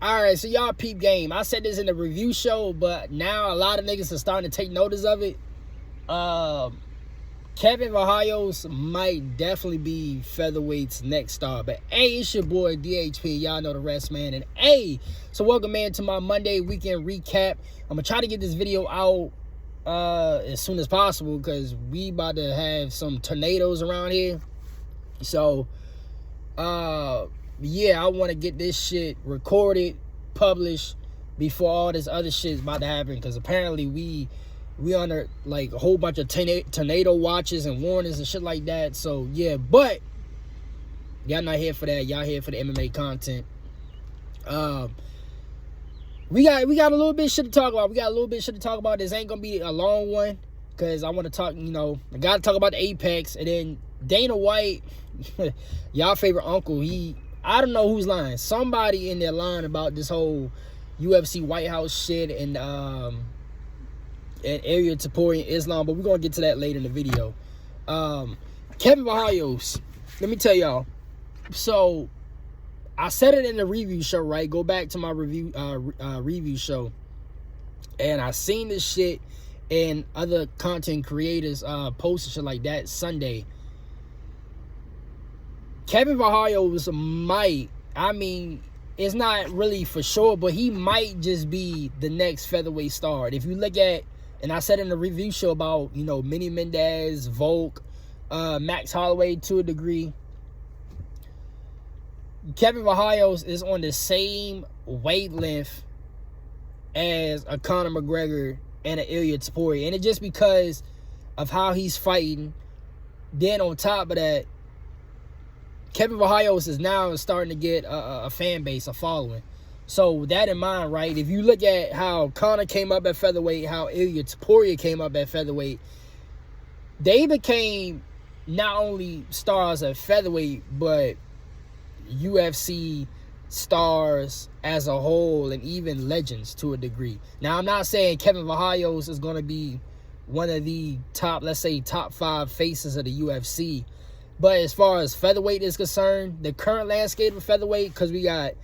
Alright, so y'all peep game. I said this in the review show, but now a lot of niggas are starting to take notice of it. Kevin Vallejos might definitely be Featherweight's next star. But hey, it's your boy DHP. Y'all know the rest, man. And hey, so welcome, man, to my Monday weekend recap. I'm gonna try to get this video out as soon as possible because we about to have some tornadoes around here. So yeah, I want to get this shit recorded, published before all this other shit's about to happen, because apparently we under like a whole bunch of tornado watches and warnings and shit like that. So yeah, but y'all not here for that. Y'all here for the MMA content. We got a little bit of shit to talk about. This ain't gonna be a long one because I want to talk, I gotta talk about the Apex. And then Dana White, y'all favorite uncle, I don't know who's lying. Somebody in there lying about this whole UFC White House shit and area Taporia Islam, but we're gonna get to that later in the video. Kevin Vallejos, let me tell y'all. So I said it in the review show, right? Go back to my review show, and I seen this shit and other content creators post shit like that Sunday. Kevin Vallejos might, it's not really for sure, but he might just be the next featherweight star. If you look at, and I said in the review show about, Manny Mendez, Volk, Max Holloway to a degree. Kevin Vallejos is on the same wavelength as a Conor McGregor and an Ilya Taporia. And it's just because of how he's fighting. Then on top of that, Kevin Vallejos is now starting to get a fan base, a following. So with that in mind, right, if you look at how Conor came up at featherweight, how Ilya Taporia came up at featherweight, they became not only stars at featherweight, but UFC stars as a whole, and even legends to a degree. Now, I'm not saying Kevin Vallejos is going to be one of the top, let's say, top 5 faces of the UFC. But as far as featherweight is concerned, the current landscape of featherweight, because we got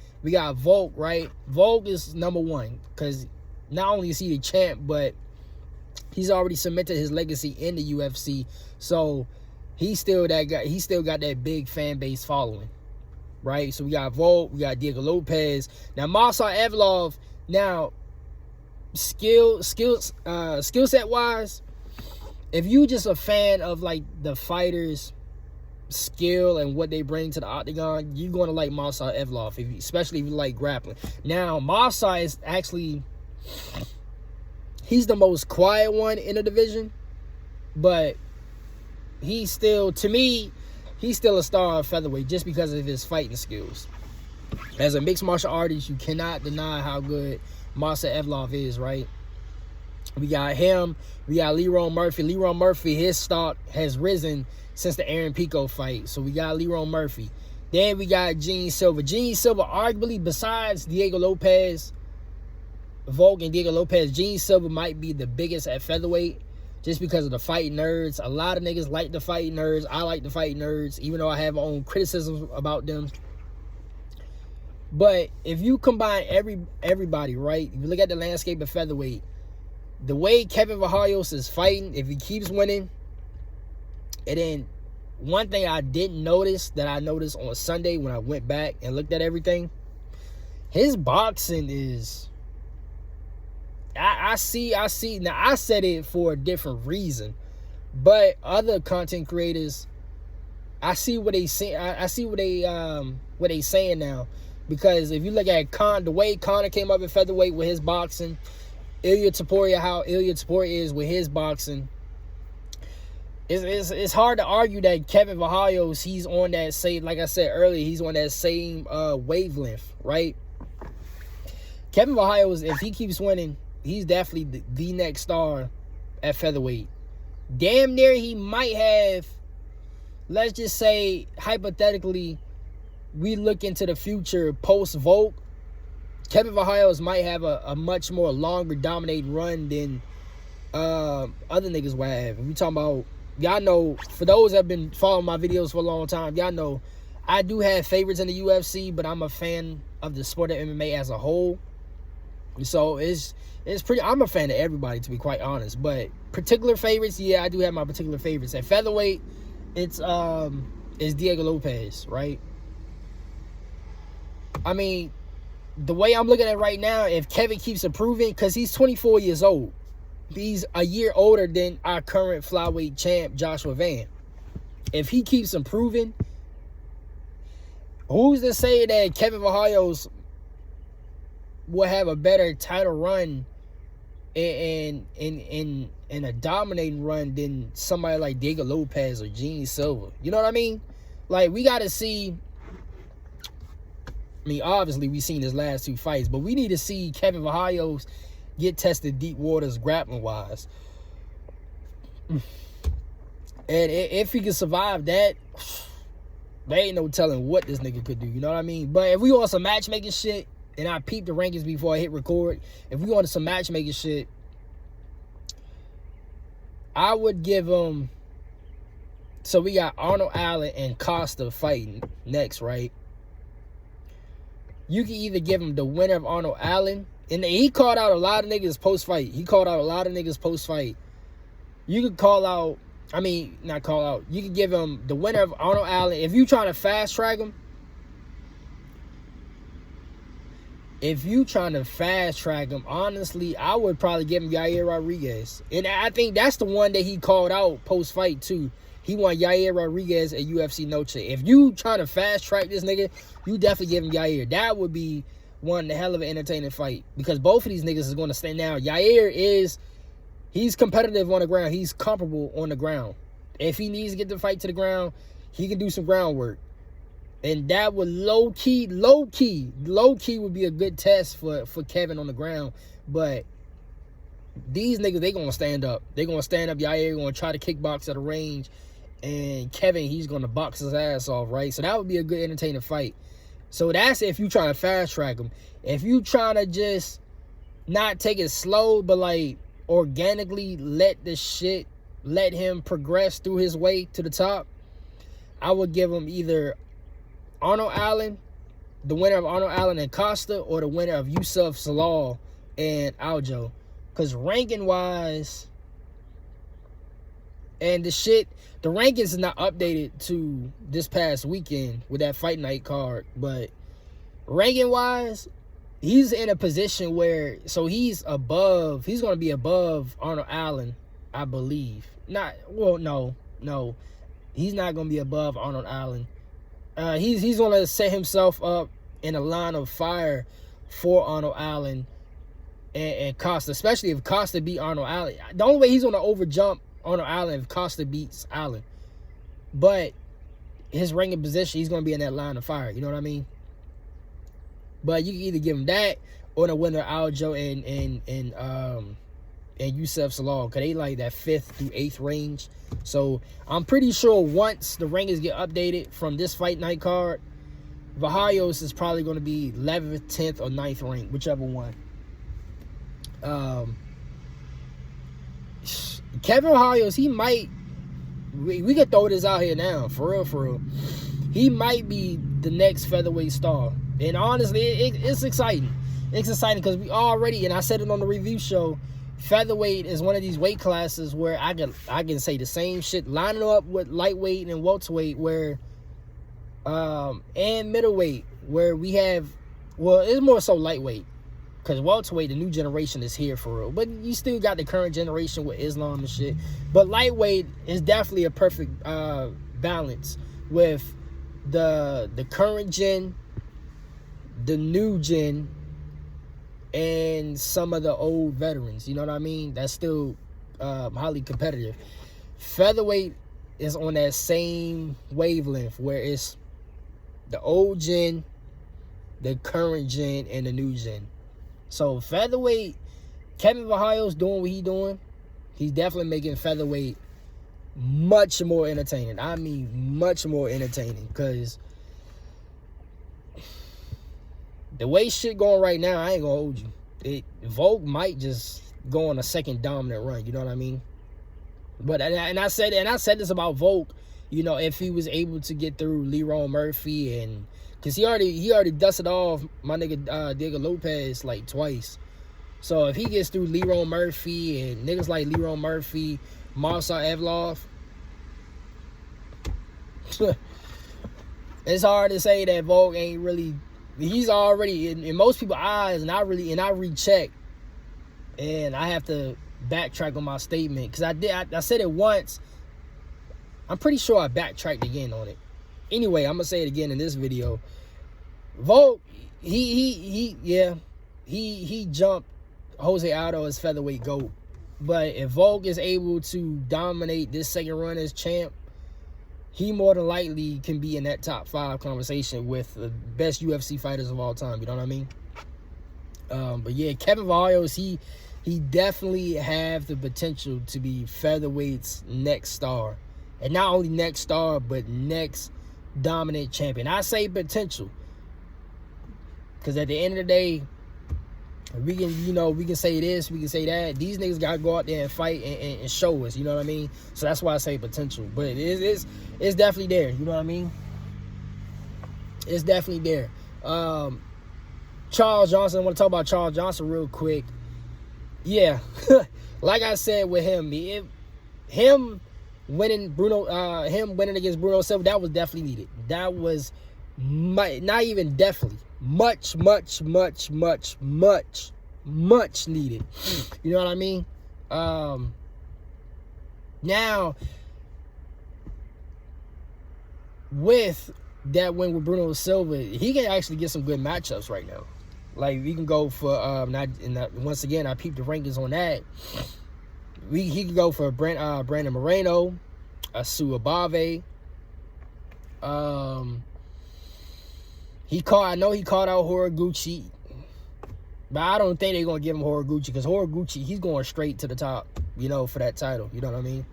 Volk, right? Volk is number 1 because not only is he the champ, but he's already cemented his legacy in the UFC. So he's still that guy. He still got that big fan base following, right? So we got Volk, we got Diego Lopez. Now Marcel Evlov, now skill set wise, if you just a fan of like the fighters' skill and what they bring to the octagon, you're going to like Marcel Evlov, especially if you like grappling. Now, Marcel is actually, he's the most quiet one in the division, but he's still, to me, he's still a star of featherweight just because of his fighting skills. As a mixed martial artist, you cannot deny how good Marcel Evlov is, right? We got him. We got Leron Murphy. Leron Murphy, his stock has risen since the Aaron Pico fight. So we got Leron Murphy. Then we got Gene Silva. Gene Silva, arguably, besides Diego Lopez, Volk and Diego Lopez, Gene Silva might be the biggest at featherweight just because of the fight nerds. A lot of niggas like the fight nerds. I like the fight nerds, even though I have my own criticisms about them. But if you combine everybody, right? If you look at the landscape of featherweight, the way Kevin Vallejos is fighting, if he keeps winning, and then one thing I didn't notice that I noticed on Sunday when I went back and looked at everything, his boxing is, I see. Now, I said it for a different reason, but other content creators, I see what they say. I see what they saying now, because if you look at the way Conor came up in featherweight with his boxing, Ilya Taporia, how Ilya Taporia is with his boxing, it's hard to argue that Kevin Vallejos, he's on that same, like I said earlier, he's on that same wavelength, right? Kevin Vallejos, if he keeps winning, he's definitely the next star at featherweight. Damn near he might have, let's just say, hypothetically, we look into the future post-Volk, Kevin Vallejos might have a much more longer dominating run than other niggas will have. We talking about, y'all know, for those that have been following my videos for a long time, y'all know I do have favorites in the UFC, but I'm a fan of the sport of MMA as a whole. So it's pretty. I'm a fan of everybody, to be quite honest. But particular favorites, yeah, I do have my particular favorites. At featherweight, it's Diego Lopez, right? I mean, the way I'm looking at it right now, if Kevin keeps improving, because he's 24 years old, he's a year older than our current flyweight champ, Joshua Van. If he keeps improving, who's to say that Kevin Vallejos will have a better title run and a dominating run than somebody like Diego Lopez or Gene Silva? You know what I mean? Like, we got to see. I mean, obviously, we've seen his last two fights, but we need to see Kevin Vallejos get tested deep waters grappling-wise. And if he can survive that, there ain't no telling what this nigga could do. You know what I mean? But if we want some matchmaking shit, and I peeped the rankings before I hit record, if we wanted some matchmaking shit, I would give him... So we got Arnold Allen and Costa fighting next, right? You can either give him the winner of Arnold Allen, and he called out a lot of niggas post-fight. You could call out... I mean, not call out. You could give him the winner of Arnold Allen. If you trying to fast-track him, honestly, I would probably give him Yair Rodriguez. And I think that's the one that he called out post-fight, too. He won Yair Rodriguez at UFC Noche. If you trying to fast-track this nigga, you definitely give him Yair. That would be one hell of an entertaining fight. Because both of these niggas is going to stand down. Yair he's competitive on the ground. He's comparable on the ground. If he needs to get the fight to the ground, he can do some groundwork. And that would low-key would be a good test for Kevin on the ground. But these niggas, they going to stand up. They going to stand up. Yair going to try to kickbox at a range. And Kevin, he's going to box his ass off, right? So that would be a good, entertaining fight. So that's if you trying to fast-track him. If you trying to just not take it slow, but, like, organically let him progress through his way to the top, I would give him either Arnold Allen, the winner of Arnold Allen and Costa, or the winner of Yusuf Salal and Aljo. Because ranking-wise, and the rankings is not updated to this past weekend with that fight night card, but ranking-wise, he's in a position where, so he's going to be above Arnold Allen, I believe. No. He's not going to be above Arnold Allen. He's going to set himself up in a line of fire for Arnold Allen and Costa, especially if Costa beat Arnold Allen. The only way he's going to overjump Arnold Allen if Costa beats Allen. But his ranking position, he's going to be in that line of fire. You know what I mean? But you can either give him that or the winner Aljo and Yusuf Salal, because they like that 5th through 8th range. So I'm pretty sure once the rankings get updated from this fight night card, Vallejos is probably going to be 11th, 10th, or 9th rank, whichever one. Kevin Vallejos, he might... We could throw this out here now, for real. He might be the next featherweight star. And honestly, it's exciting. It's exciting because we already, and I said it on the review show, featherweight is one of these weight classes where I can say the same shit, lining up with lightweight and welterweight, where and middleweight, where we have, well, it's more so lightweight, because welterweight, the new generation is here for real, but you still got the current generation with Islam and shit. But lightweight is definitely a perfect balance with the current gen, the new gen, and some of the old veterans. You know what I mean? That's still highly competitive. Featherweight is on that same wavelength where it's the old gen, the current gen, and the new gen. So featherweight, Kevin Vallejos doing what he's doing. He's definitely making featherweight much more entertaining. I mean, much more entertaining, because the way shit going right now, I ain't gonna hold you. Volk might just go on a second dominant run. You know what I mean? But and I said this about Volk You know, if he was able to get through Leroy Murphy, and because he already dusted off my nigga Diego Lopez like twice. So if he gets through Leroy Murphy and niggas like Leroy Murphy, Marcel Evloff, it's hard to say that Volk ain't really. He's already in most people's eyes, and I recheck, and I have to backtrack on my statement because I said it once. I'm pretty sure I backtracked again on it. Anyway, I'm gonna say it again in this video. Volk, he jumped Jose Aldo as featherweight GOAT, but if Volk is able to dominate this second run as champ, he more than likely can be in that top 5 conversation with the best UFC fighters of all time. You know what I mean? But yeah, Kevin Vallejos, he definitely have the potential to be featherweight's next star. And not only next star, but next dominant champion. I say potential, because at the end of the day, we can say this, we can say that. These niggas gotta go out there and fight and show us. You know what I mean? So that's why I say potential. But it's definitely there. You know what I mean? It's definitely there. Charles Johnson. I want to talk about Charles Johnson real quick. Yeah, like I said with him, him winning against Bruno Silva, that was definitely needed. That was not even definitely, much needed. You know what I mean? Now with that win with Bruno Silva, he can actually get some good matchups right now. Like, we can go for once again, I peeped the rankings on that. He could go for Brandon Moreno, Asu Abave. I know he called out Horiguchi, but I don't think they're gonna give him Horiguchi, because Horiguchi, he's going straight to the top, you know, for that title. You know what I mean?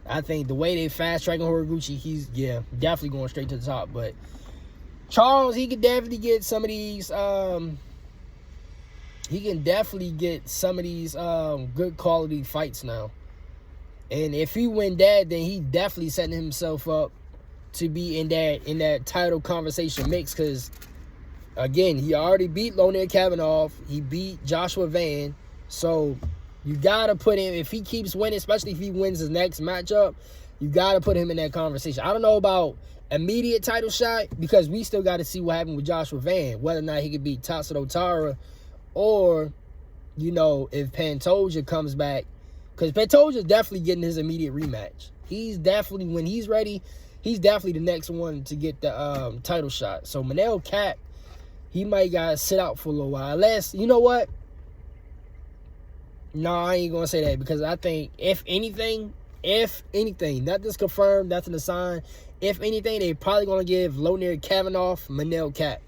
I think the way they fast tracking Horiguchi, he's definitely going straight to the top. But Charles, he could definitely get some of these. He can definitely get some of these good quality fights now. And if he win that, then he definitely setting himself up to be in that title conversation mix. Because again, he already beat Lonel Kavanaugh. He beat Joshua Van. So you gotta put him, if he keeps winning, especially if he wins his next matchup, you gotta put him in that conversation. I don't know about immediate title shot, because we still got to see what happened with Joshua Van, whether or not he could beat Tatsuro Tara, or, you know, if Pantoja comes back, because Pantoja's definitely getting his immediate rematch. He's definitely, when he's ready, he's definitely the next one to get the title shot. So Manel Kape, he might gotta sit out for a little while. Unless, you know what? No, I ain't gonna say that, because I think if anything, nothing's confirmed, nothing to sign. If anything, they probably gonna give Lonel Kavanaugh Manel Kape,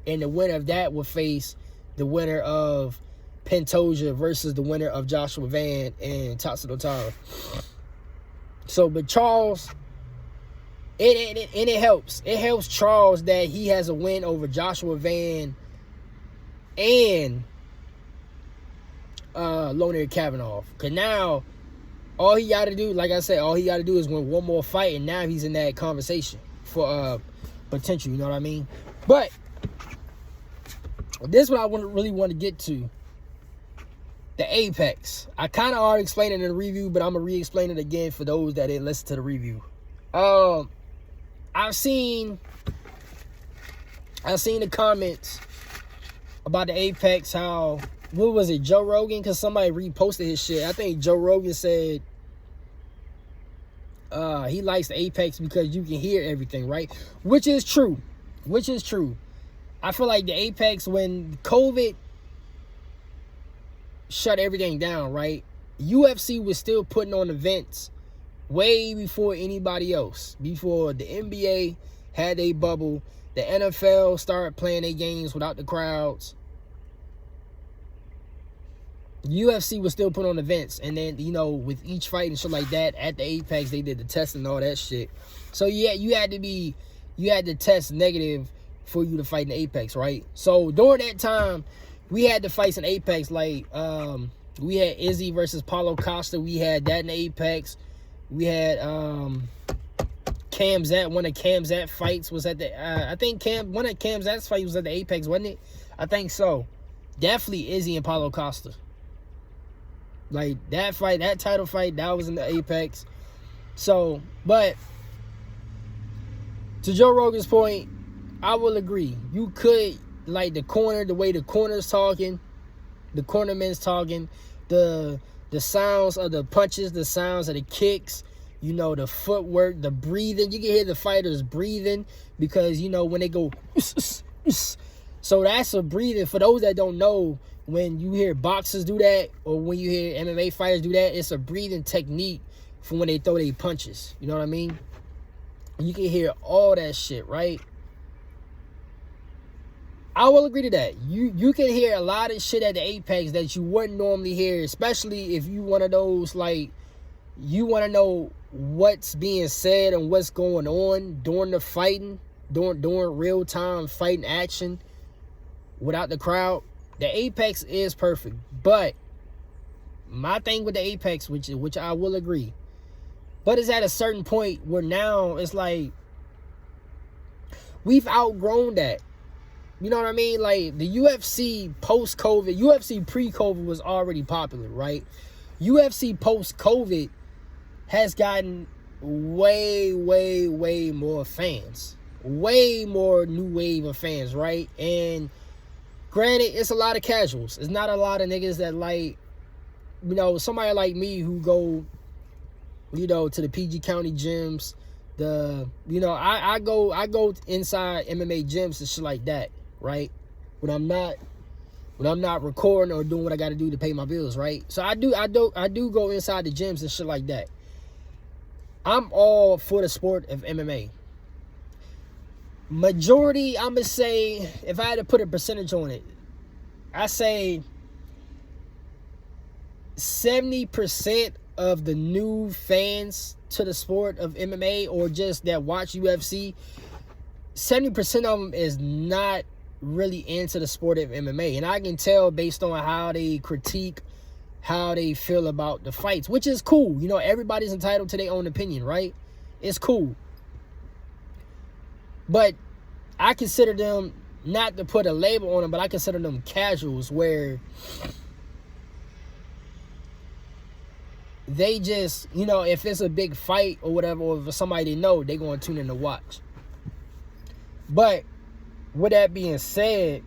and the winner of that will face the winner of Pantoja versus the winner of Joshua Van and Tatsuro Tara. So, but Charles, it helps. It helps Charles that he has a win over Joshua Van and Lonel Kavanaugh. Because now, all he got to do, like I said, all he got to do is win one more fight, and now he's in that conversation for potential, you know what I mean? But this is what I really want to get to. The Apex. I kind of already explained it in the review, but I'm going to re-explain it again for those that didn't listen to the review. I've seen the comments about the Apex, how, what was it, Joe Rogan? Because somebody reposted his shit. I think Joe Rogan said he likes the Apex because you can hear everything, right? Which is true. I feel like the Apex, when COVID shut everything down, right? UFC was still putting on events way before anybody else. Before the NBA had a bubble, the NFL started playing their games without the crowds. UFC was still putting on events, and then, you know, with each fight and shit like that at the Apex, they did the test and all that shit. So yeah, you had to test negative for you to fight in the Apex, right? So during that time, we had the fights in Apex, like we had Izzy versus Paulo Costa. We had that in the Apex. We had one of Camzat fights was at the I think one of Camzat's fights was at the Apex, wasn't it? I think so. Definitely Izzy and Paulo Costa. Like that fight, that title fight, that was in the Apex. So, but to Joe Rogan's point, I will agree. You could, like, the way the corner's talking, the cornerman's talking, the sounds of the punches, the sounds of the kicks, you know, the footwork, the breathing. You can hear the fighters breathing because, you know, when they go, so that's a breathing. For those that don't know, when you hear boxers do that or when you hear MMA fighters do that, it's a breathing technique for when they throw their punches. You know what I mean? You can hear all that shit, right? I will agree to that. You can hear a lot of shit at the Apex that you wouldn't normally hear, especially if you one of those, like, you want to know what's being said and what's going on during the fighting, during real-time fighting action without the crowd. The Apex is perfect. But my thing with the Apex, which I will agree, but it's at a certain point where now it's like we've outgrown that. You know what I mean? Like, the UFC post-COVID, UFC pre-COVID was already popular, right? UFC post-COVID has gotten way, way, way more fans. Way more new wave of fans, right? And granted, it's a lot of casuals. It's not a lot of niggas that, like, you know, somebody like me who go, you know, to the PG County gyms. You know, I go inside MMA gyms and shit like that, right? When I'm not recording or doing what I got to do to pay my bills, right? So I do go inside the gyms and shit like that. I'm all for the sport of MMA. Majority, I'm gonna say, if I had to put a percentage on it, I say 70% of the new fans to the sport of MMA or just that watch UFC, 70% of them is not really into the sport of MMA. And I can tell based on how they critique, how they feel about the fights, which is cool. You know, everybody's entitled to their own opinion, right? It's cool. But I consider them, not to put a label on them, but I consider them casuals where they just, you know, if it's a big fight or whatever, or if it's somebody they know, they're going to tune in to watch. But with that being said,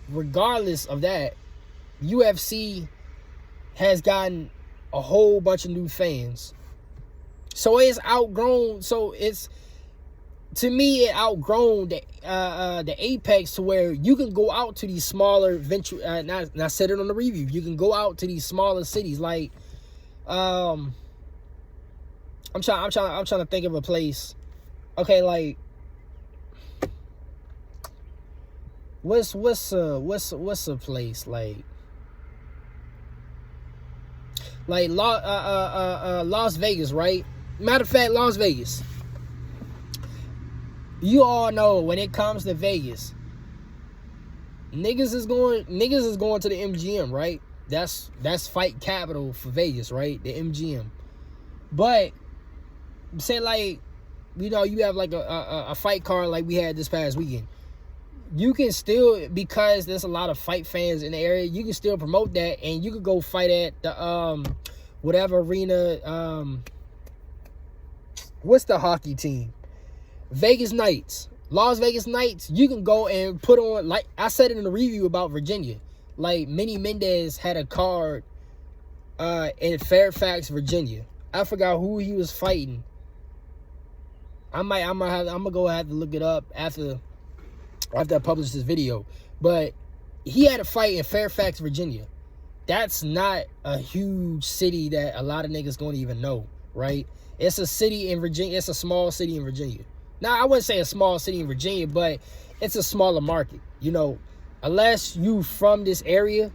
regardless of that, UFC has gotten a whole bunch of new fans. So it's outgrown. So it's, to me, it outgrown the Apex to where you can go out to these smaller venture. And I said it on the review. You can go out to these smaller cities. Like, I'm trying to think of a place. Okay, like, what's a place like Las Vegas, right? Matter of fact, Las Vegas. You all know when it comes to Vegas, niggas is going to the MGM, right? That's fight capital for Vegas, right? The MGM. But say, like, you know, you have like a fight card like we had this past weekend. You can still, because there's a lot of fight fans in the area, you can still promote that, and you could go fight at the whatever arena. What's the hockey team? Vegas Knights, Las Vegas Knights. You can go and put on, like I said in the review about Virginia, like Manny Mendez had a card in Fairfax, Virginia. I forgot who he was fighting. I'm gonna go have to look it up after I publish this video. But he had a fight in Fairfax, Virginia. That's not a huge city that a lot of niggas gonna even know, right? It's a city in Virginia. It's a small city in Virginia. Now, I wouldn't say a small city in Virginia, but it's a smaller market. You know, unless you from this area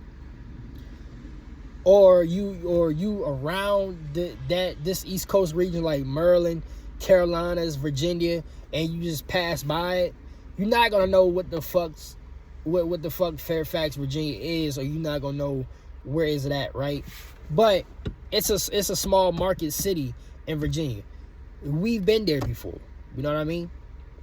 or you around this East Coast region like Maryland, Carolinas, Virginia, and you just pass by it, you're not gonna know what the fuck Fairfax, Virginia is, or you're not gonna know where is it at, right? But it's a small market city in Virginia. We've been there before. You know what I mean?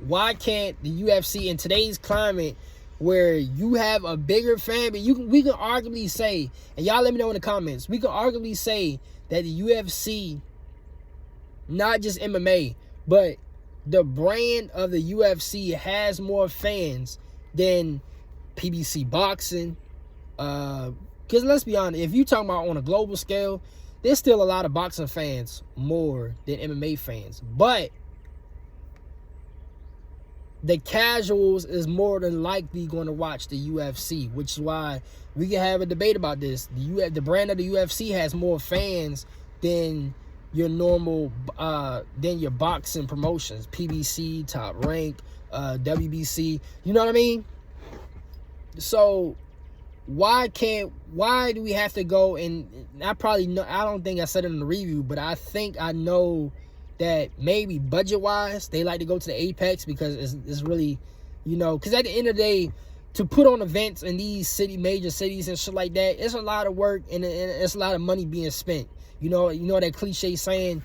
Why can't the UFC in today's climate, where you have a bigger fan base, we can arguably say, and y'all let me know in the comments, we can arguably say that the UFC, not just MMA, but the brand of the UFC has more fans than PBC boxing. Because let's be honest, if you talking about on a global scale, there's still a lot of boxing fans more than MMA fans. But the casuals is more than likely going to watch the UFC, which is why we can have a debate about this. The brand of the UFC has more fans than your normal, than your boxing promotions, PBC, Top Rank, WBC. You know what I mean? So why do we have to go and I don't think I said it in the review, but I think I know that maybe budget-wise, they like to go to the Apex because it's really, you know, because at the end of the day, to put on events in these major cities and shit like that, it's a lot of work and it's a lot of money being spent. You know that cliche saying,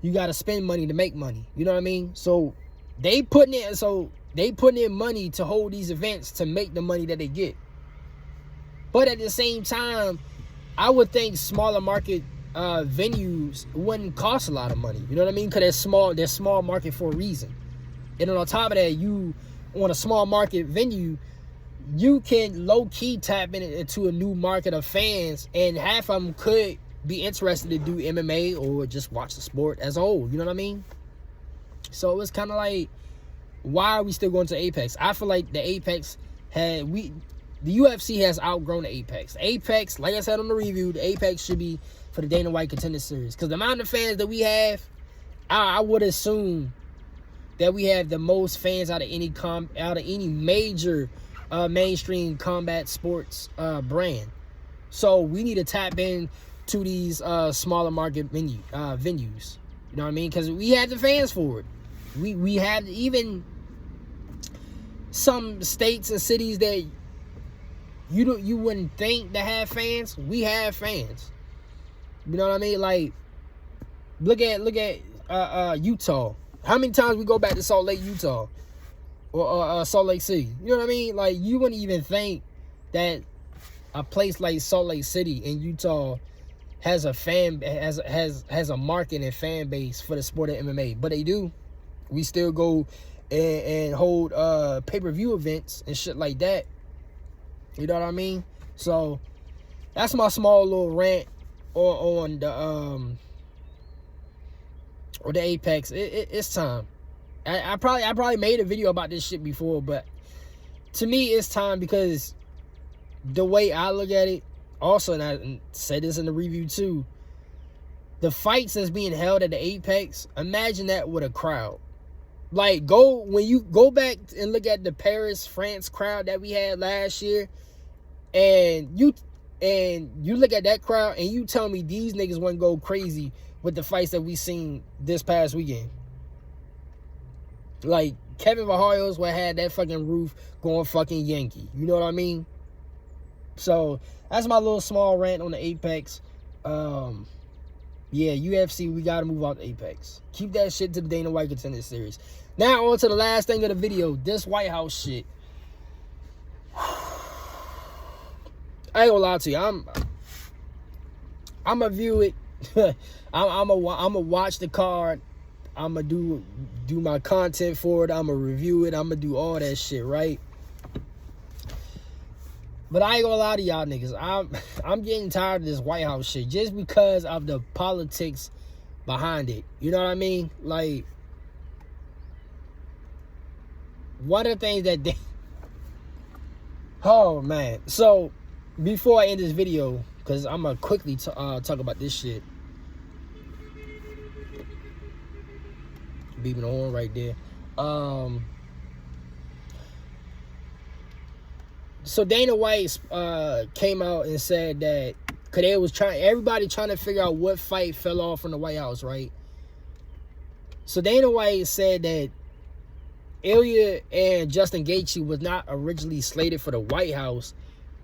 you got to spend money to make money. You know what I mean? So they putting in money to hold these events to make the money that they get. But at the same time, I would think smaller market venues wouldn't cost a lot of money. You know what I mean? Because they're small market for a reason. And on top of that, you on a small market venue, you can low-key tap into a new market of fans, and half of them could be interested to do MMA or just watch the sport as a whole. You know what I mean? So it's kind of like, why are we still going to Apex? I feel like the Apex the UFC has outgrown the Apex. The Apex, like I said on the review, the Apex should be for the Dana White Contender Series. Because the amount of fans that we have, I would assume that we have the most fans out of any major mainstream combat sports brand. So we need to tap in to these smaller market venues. You know what I mean? Because we have the fans for it. We have even some states and cities that you wouldn't think to have fans. We have fans. You know what I mean? Like, look at Utah. How many times we go back to Salt Lake, Utah, or Salt Lake City? You know what I mean? Like, you wouldn't even think that a place like Salt Lake City in Utah has a market and fan base for the sport of MMA, but they do. We still go and hold pay-per-view events and shit like that. You know what I mean? So that's my small little rant on the Apex. It's time. I probably made a video about this shit before, but to me it's time, because the way I look at it, also, and I said this in the review too, the fights that's being held at the Apex, imagine that with a crowd. Like, when you go back and look at the Paris, France crowd that we had last year, and you look at that crowd and you tell me these niggas wouldn't go crazy with the fights that we seen this past weekend. Like, Kevin Vallejos would have that fucking roof going fucking Yankee. You know what I mean? So that's my little small rant on the Apex. Yeah, UFC, we gotta move out the Apex. Keep that shit to the Dana White Contender Series. Now on to the last thing of the video. This White House shit. I ain't gonna lie to you. I'm gonna view it. I'm gonna watch the card. I'm gonna do my content for it. I'm gonna review it. I'm gonna do all that shit, right? But I ain't gonna lie to y'all niggas. I'm getting tired of this White House shit just because of the politics behind it. You know what I mean? Like, one of the things that they... Oh, man. So, before I end this video, because I'm going to quickly talk about this shit. Beeping the horn right there. So Dana White came out and said that, because they was everybody trying to figure out what fight fell off from the White House, right? So Dana White said that Ilya and Justin Gaethje was not originally slated for the White House,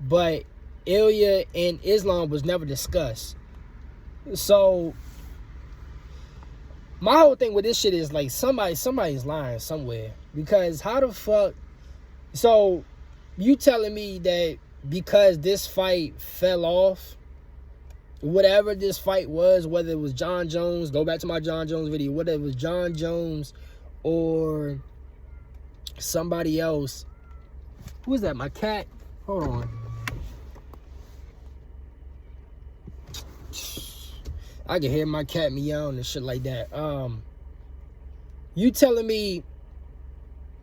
but Ilya and Islam was never discussed. So my whole thing with this shit is like somebody's lying somewhere, because how the fuck? So you telling me that because this fight fell off, whatever this fight was, whether it was John Jones, go back to my John Jones video, whether it was John Jones or somebody else. Who is that? My cat? Hold on. I can hear my cat meowing and shit like that. You telling me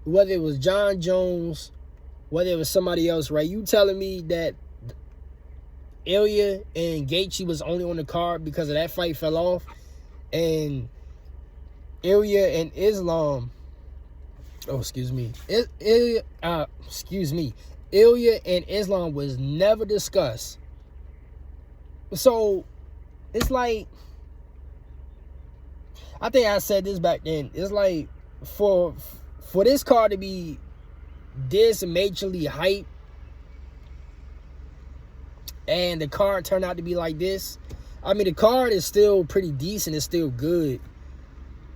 whether it was John Jones, whether it was somebody else, right? You telling me that Ilya and Gaethje was only on the card because of that fight fell off, and Ilya and Islam, Ilya and Islam was never discussed. So it's like, I think I said this back then. It's like for this card to be this majorly hyped, and the card turned out to be like this. I mean, the card is still pretty decent. It's still good.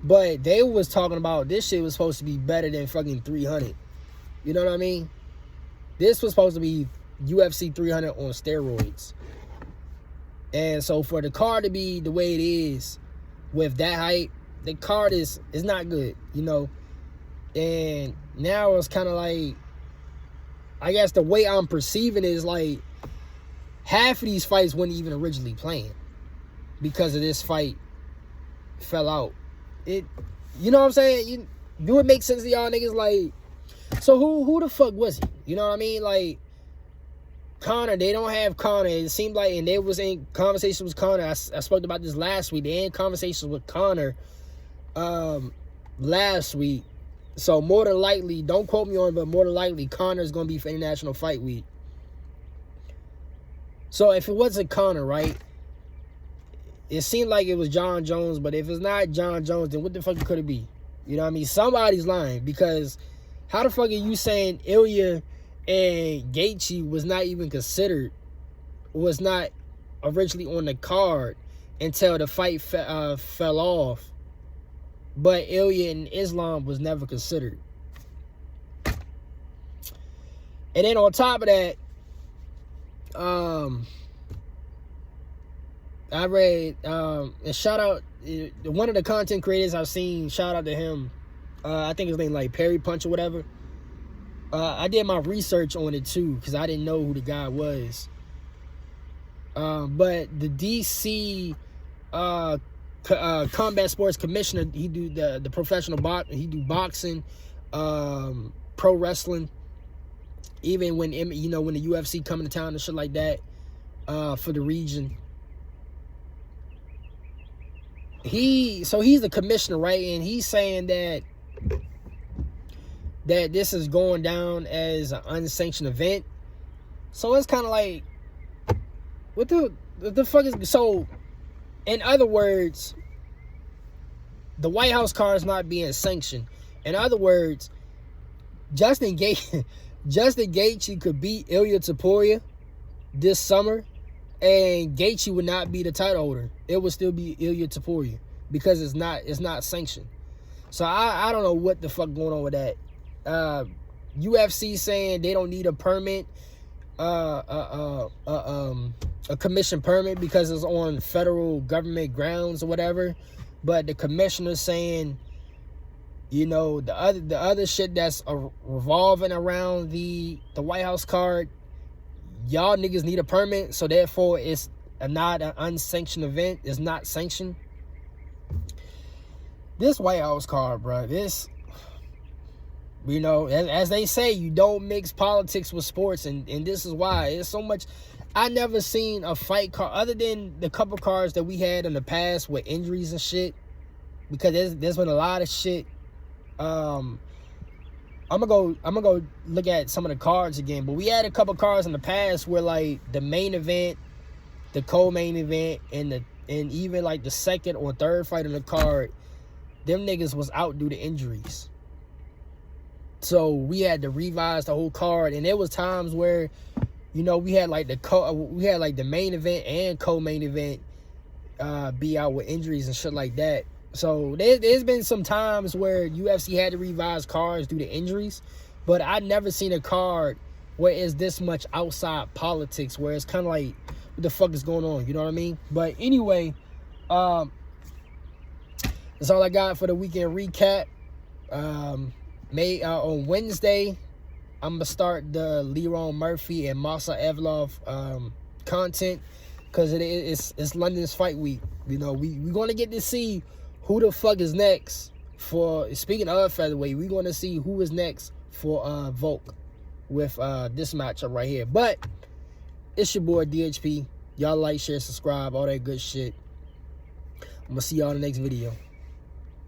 But they was talking about this shit was supposed to be better than fucking 300. You know what I mean? This was supposed to be UFC 300 on steroids. And so for the card to be the way it is with that hype, the card is not good, you know? And now it's kind of like, I guess the way I'm perceiving it is like, half of these fights weren't even originally planned because of this fight fell out. You know what I'm saying? Do it make sense to y'all niggas? Like, so who the fuck was he? You know what I mean? Like, Conor, they don't have Conor. It seemed like, and they was in conversations with Conor. I spoke about this last week. They in conversations with Conor last week. So more than likely, don't quote me on it, but more than likely, Conor is going to be for International Fight Week. So if it wasn't Conor, right, it seemed like it was John Jones, but if it's not John Jones, then what the fuck could it be? You know what I mean? Somebody's lying, because how the fuck are you saying Ilya and Gaethje was not even considered, was not originally on the card until the fight fell off, but Ilya and Islam was never considered? And then on top of that, I read, and shout out, one of the content creators I've seen, shout out to him. I think his name like Perry Punch or whatever. I did my research on it too, because I didn't know who the guy was. But the DC Combat Sports Commissioner, he do the professional he do boxing, pro wrestling, even when, you know, when the UFC coming to town and shit like that, for the region. He's the commissioner, right? And he's saying that this is going down as an unsanctioned event. So it's kind of like, what the fuck is... So, in other words, the White House card is not being sanctioned. In other words, Justin Gaethje could beat Ilya Topuria this summer, and Gaethje would not be the title holder. It would still be Ilya Topuria, because it's not sanctioned. So I don't know what the fuck going on with that. UFC saying they don't need a permit, a commission permit, because it's on federal government grounds or whatever. But the commissioner saying, you know, the other shit that's revolving around the White House card, y'all niggas need a permit, so therefore it's not an unsanctioned event. It's not sanctioned. This White House card, bro, this, you know, as they say, you don't mix politics with sports, and this is why. It's so much. I never seen a fight card, other than the couple cards that we had in the past with injuries and shit, because there's been a lot of shit. I'm gonna go look at some of the cards again, but we had a couple cards in the past where, like, the main event, the co-main event, and even like the second or third fight on the card, them niggas was out due to injuries. So we had to revise the whole card, and there was times where, you know, we had like the main event and co-main event be out with injuries and shit like that. So there's been some times where UFC had to revise cards due to injuries, but I never seen a card where it's this much outside politics, where it's kind of like, what the fuck is going on? You know what I mean? But anyway, that's all I got for the weekend recap. On Wednesday, I'm gonna start the Leron Murphy and Masa Evlov content, because it's London's fight week. You know, we're gonna get to see who the fuck is next for. Speaking of featherweight, we're gonna see who is next for Volk with this matchup right here. But it's your boy DHP. Y'all like, share, subscribe, all that good shit. I'm gonna see y'all in the next video.